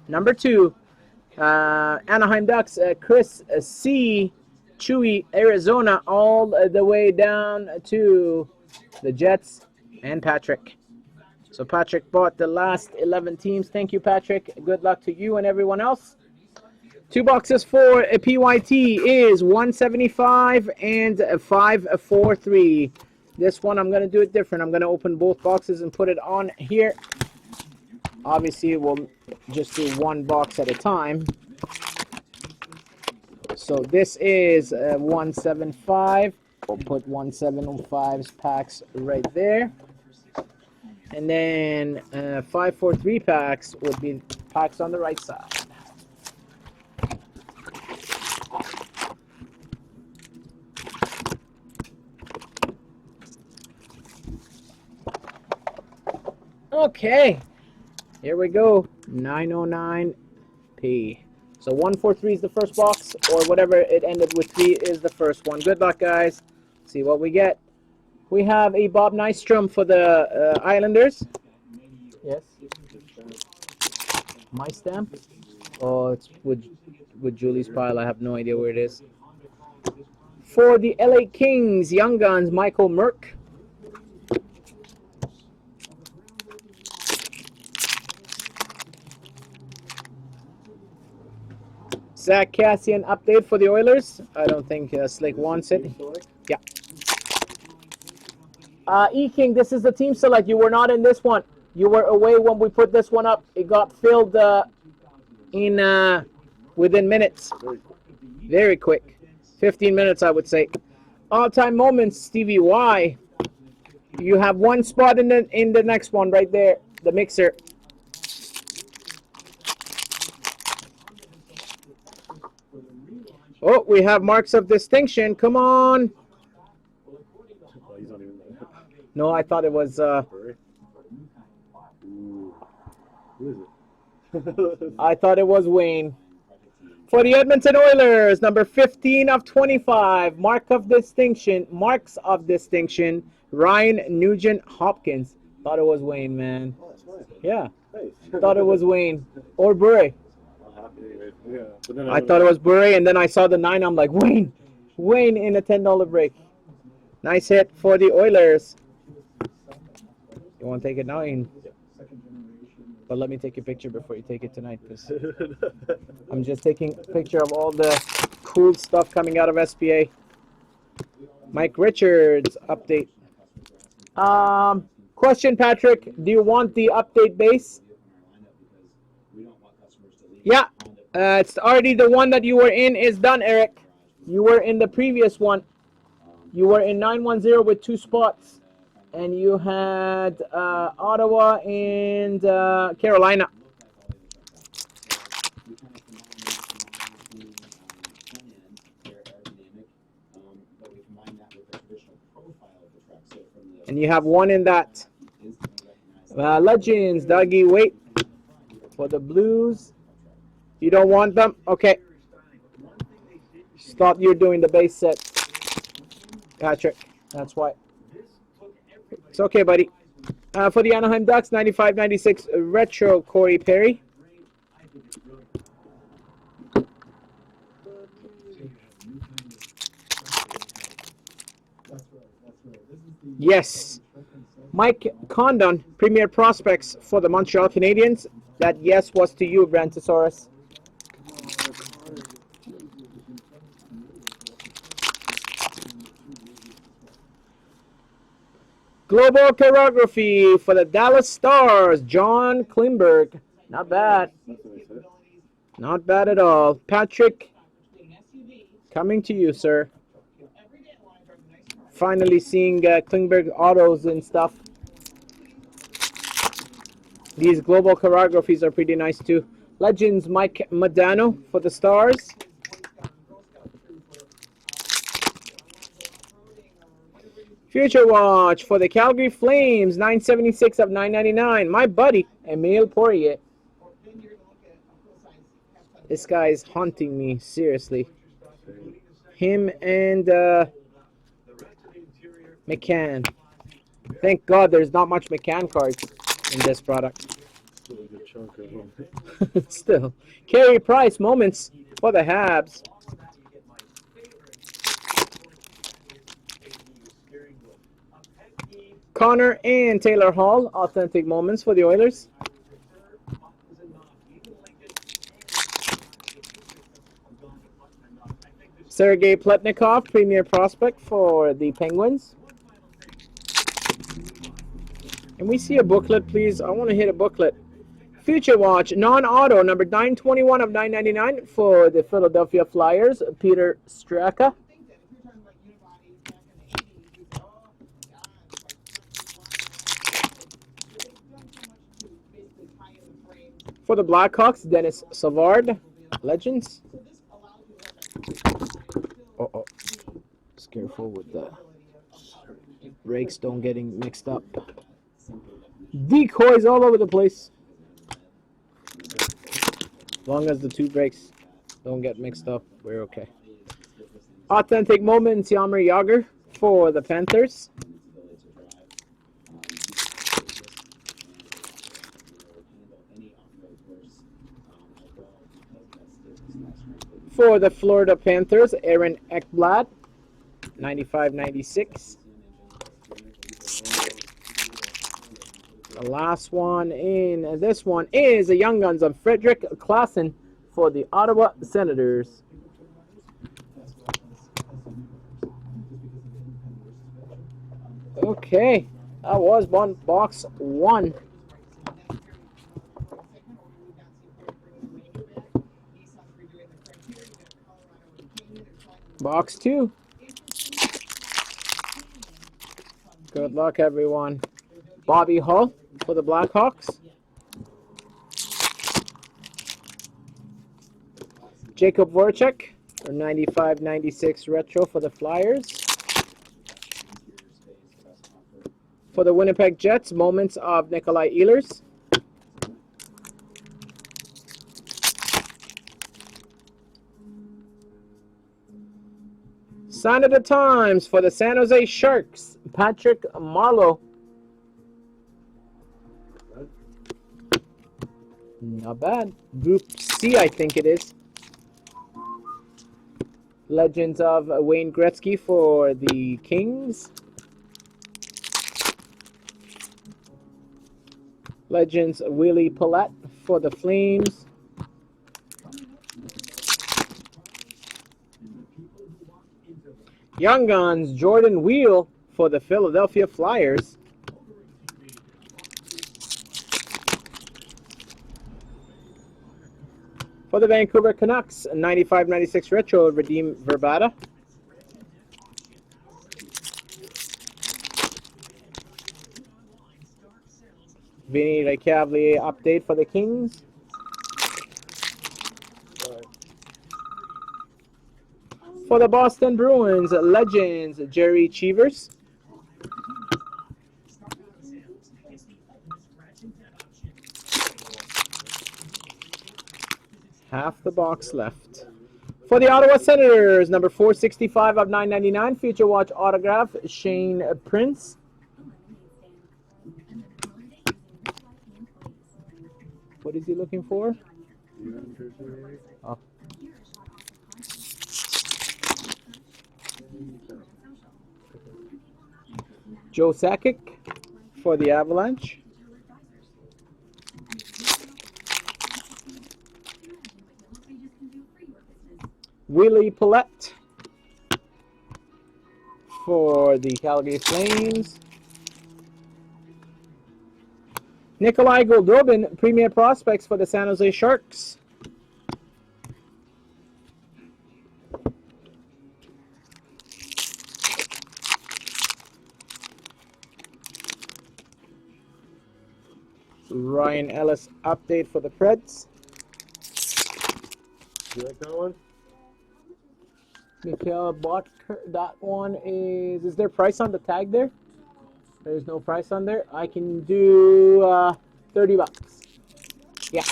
Number 2, Anaheim Ducks, Chris C. Chewy, Arizona, all the way down to the Jets and Patrick. So Patrick bought the last 11 teams. Thank you, Patrick. Good luck to you and everyone else. 2 boxes for a PYT is 175 and 543. This one, I'm going to do it different. I'm going to open both boxes and put it on here. Obviously, we'll just do one box at a time. So this is 175. We'll put 175's packs right there. And then 543 packs would be packs on the right side. Okay, here we go. 909p. So 143 is the first box, or whatever it ended with 3 is the first one. Good luck, guys. See what we get. We have a Bob Nystrom for the Islanders. Yes. My stamp? Oh, it's with Julie's pile. I have no idea where it is. For the LA Kings, Young Guns, Michael Merck. Zach Cassian update for the Oilers. I don't think Slick wants it. Yeah. E-King, this is the team select. You were not in this one. You were away when we put this one up. It got filled within minutes. Very quick. 15 minutes, I would say. All-time moments, Stevie Y. You have one spot in the next one right there. The mixer. Oh, we have marks of distinction. Come on. No, I thought it was. I thought it was Wayne. For the Edmonton Oilers, number 15 of 25, marks of distinction, Ryan Nugent Hopkins. Thought it was Wayne, man. Yeah, thought it was Wayne or Bure. I thought it was Bure, and then I saw the 9. I'm like, Wayne in a $10 break. Nice hit for the Oilers. You want to take it now? But let me take a picture before you take it tonight, because I'm just taking a picture of all the cool stuff coming out of SPA. Mike Richards update. Question, Patrick. Do you want the update base? Yeah. It's already the one that you were in is done, Eric. You were in the previous one. You were in 910 with 2 spots. And you had Ottawa and Carolina. And you have one in that. Legends, Dougie, wait. For the Blues. You don't want them? Okay. Just thought you were doing the base set, Patrick. That's why. It's okay, buddy. For the Anaheim Ducks, 95-96 retro, Corey Perry. Yes. Mike Condon, Premier Prospects for the Montreal Canadiens. That yes was to you, Brantosaurus. Global choreography for the Dallas Stars, John Klingberg. Not bad. Not bad at all. Patrick, coming to you, sir. Finally seeing Klingberg autos and stuff. These global choreographies are pretty nice too. Legends, Mike Modano for the Stars. Future Watch for the Calgary Flames, 976 of 999. My buddy, Emile Poirier. This guy's haunting me, seriously. Him and McCann. Thank God there's not much McCann cards in this product. Still. Carey Price moments for the Habs. Connor and Taylor Hall, authentic moments for the Oilers. Sergei Pletnikov, premier prospect for the Penguins. And we see a booklet, please. I want to hit a booklet. Future Watch, non-auto, number 921 of 999 for the Philadelphia Flyers, Peter Straka. For the Blackhawks, Dennis Savard, Legends. Uh-oh. Just careful with the brakes, don't getting mixed up. Decoys all over the place. As long as the two brakes don't get mixed up, we're okay. Authentic moments, Jaromir Jagr for the Panthers. For the Florida Panthers, Aaron Ekblad, 95-96. The last one in this one is the Young Guns of Frederick Klassen for the Ottawa Senators. Okay, that was box 1. Box 2. Good luck, everyone. Bobby Hull for the Blackhawks. Jacob Voracek, 95-96 retro for the Flyers. For the Winnipeg Jets, moments of Nikolai Ehlers. Sign of the Times for the San Jose Sharks, Patrick Marleau. Not bad. Group C, I think it is. Legends of Wayne Gretzky for the Kings. Legends Willie Palat for the Flames. Young Guns Jordan Wheel for the Philadelphia Flyers. For the Vancouver Canucks, 95-96 retro, Radim Verbata. Vinny Lecavalier update for the Kings. For the Boston Bruins, Legends, Jerry Cheevers. Half the box left. For the Ottawa Senators, number 465 of 999, Future Watch autograph, Shane Prince. What is he looking for? Oh. Joe Sakic for the Avalanche. Willie Palat for the Calgary Flames. Nikolai Goldobin, premier prospects for the San Jose Sharks. Ryan Ellis update for the Preds. You like that one? Mikhail Botker, that one is there price on the tag there? There's no price on there. I can do $30. Yeah.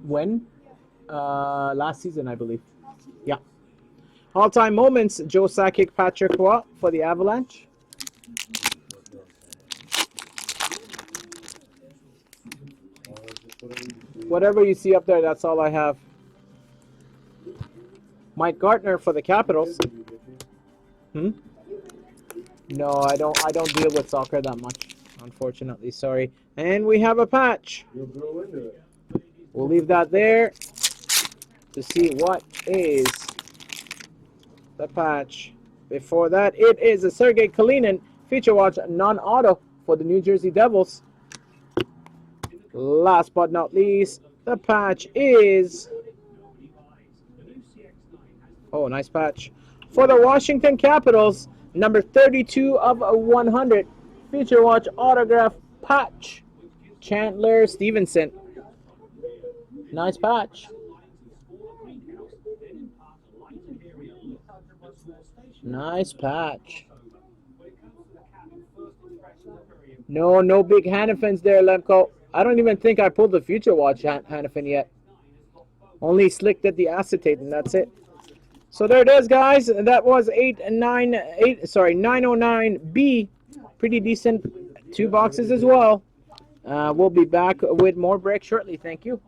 When? Last season, I believe. Yeah. All-time moments, Joe Sakic, Patrick Roy for the Avalanche. Whatever you see up there, that's all I have. Mike Gartner for the Capitals. No, I don't deal with soccer that much, unfortunately. Sorry. And we have a patch. We'll leave that there to see what is the patch. Before that, it is a Sergei Kalinin feature watch non-auto for the New Jersey Devils. Last but not least, the patch is... Oh, nice patch. For the Washington Capitals, number 32 of 100, feature watch autograph patch, Chandler Stevenson. Nice patch. Nice patch. No big Hannafins there, Lemko. I don't even think I pulled the future watch Hannafin yet. Only slicked at the acetate, and that's it. So there it is, guys. That was 909B. Pretty decent. 2 boxes as well. We'll be back with more break shortly. Thank you.